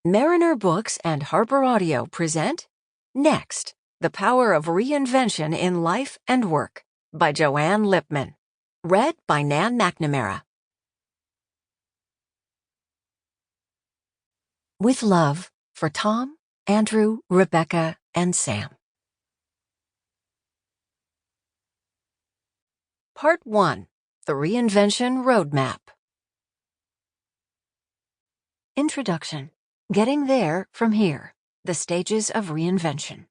Mariner Books and HarperAudio present Next, The Power of Reinvention in Life and Work by Joanne Lipman. Read by Nan Mcnamara. With love, for Tom, Andrew, Rebecca, and Sam. Part 1. The Reinvention Roadmap. Introduction. Getting There from Here. The Stages of Reinvention.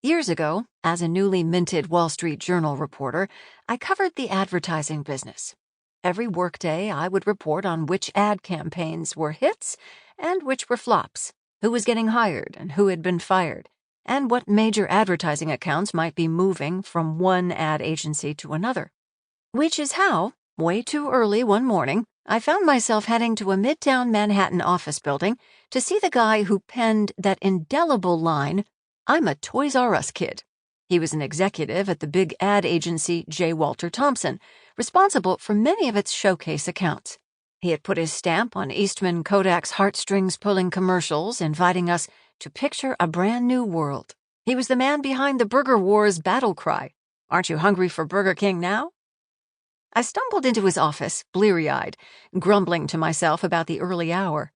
Years ago, as a newly minted Wall Street Journal reporter, I covered the advertising business. Every workday, I would report on which ad campaigns were hits and which were flops, who was getting hired and who had been fired, and what major advertising accounts might be moving from one ad agency to another. Which is how, way too early one morning, I found myself heading to a midtown Manhattan office building to see the guy who penned that indelible line, "I'm a Toys R Us kid." He was an executive at the big ad agency J. Walter Thompson, responsible for many of its showcase accounts. He had put his stamp on Eastman Kodak's heartstrings-pulling commercials, inviting us to picture a brand new world. He was the man behind the Burger Wars battle cry, "Aren't you hungry for Burger King now?" I stumbled into his office, bleary-eyed, grumbling to myself about the early hour.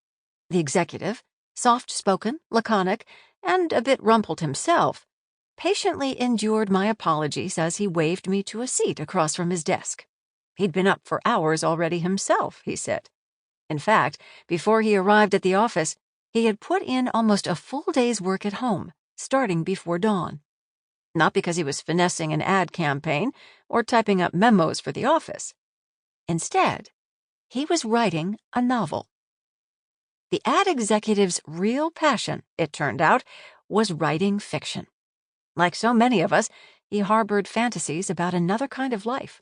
The executive, soft-spoken, laconic, and a bit rumpled himself, patiently endured my apologies as he waved me to a seat across from his desk. He'd been up for hours already himself, he said. In fact, before he arrived at the office, he had put in almost a full day's work at home, starting before dawn. Not because he was finessing an ad campaign or typing up memos for the office. Instead, he was writing a novel. The ad executive's real passion, it turned out, was writing fiction. Like so many of us, he harbored fantasies about another kind of life.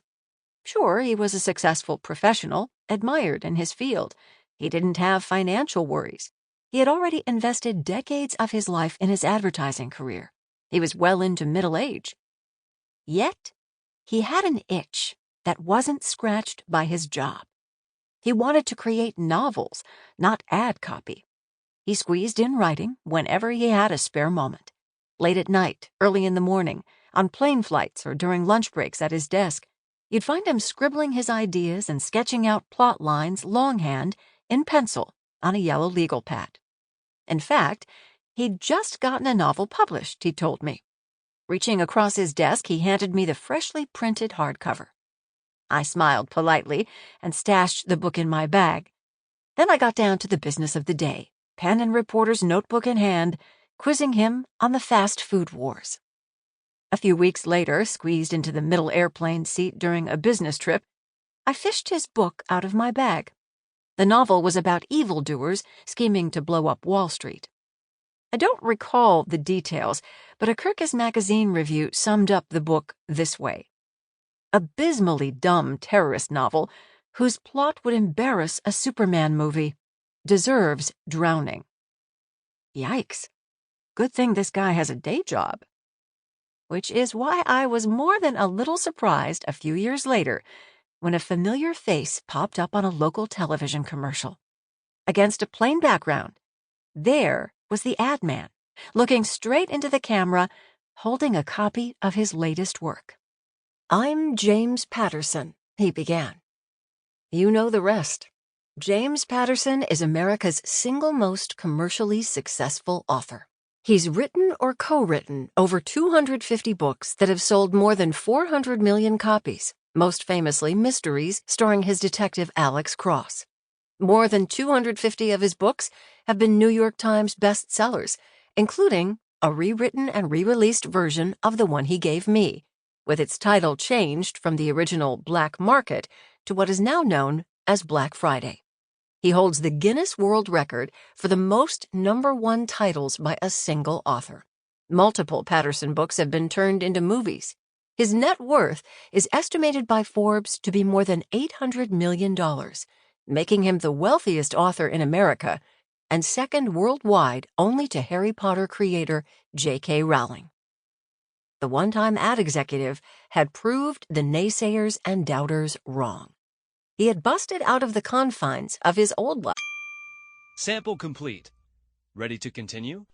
Sure, he was a successful professional, admired in his field. He didn't have financial worries. He had already invested decades of his life in his advertising career. He was well into middle age. Yet, he had an itch that wasn't scratched by his job. He wanted to create novels, not ad copy. He squeezed in writing whenever he had a spare moment. Late at night, early in the morning, on plane flights or during lunch breaks at his desk, you'd find him scribbling his ideas and sketching out plot lines longhand in pencil on a yellow legal pad. In fact, he'd just gotten a novel published, he told me. Reaching across his desk, he handed me the freshly printed hardcover. I smiled politely and stashed the book in my bag. Then I got down to the business of the day, pen and reporter's notebook in hand, quizzing him on the fast food wars. A few weeks later, squeezed into the middle airplane seat during a business trip, I fished his book out of my bag. The novel was about evildoers scheming to blow up Wall Street. I don't recall the details, but a Kirkus magazine review summed up the book this way: abysmally dumb terrorist novel whose plot would embarrass a Superman movie. Deserves drowning. Yikes. Good thing this guy has a day job. Which is why I was more than a little surprised a few years later when a familiar face popped up on a local television commercial. Against a plain background, there was the ad man, looking straight into the camera, holding a copy of his latest work. "I'm James Patterson," he began. You know the rest. James Patterson is America's single most commercially successful author. He's written or co-written over 250 books that have sold more than 400 million copies, most famously mysteries starring his detective Alex Cross. More than 250 of his books have been New York Times bestsellers, including a rewritten and re-released version of the one he gave me, with its title changed from the original Black Market to what is now known as Black Friday. He holds the Guinness World Record for the most #1 titles by a single author. Multiple Patterson books have been turned into movies. His net worth is estimated by Forbes to be more than $800 million, making him the wealthiest author in America and second worldwide only to Harry Potter creator J.K. Rowling. The one-time ad executive had proved the naysayers and doubters wrong. He had busted out of the confines of his old life. Sample complete. Ready to continue?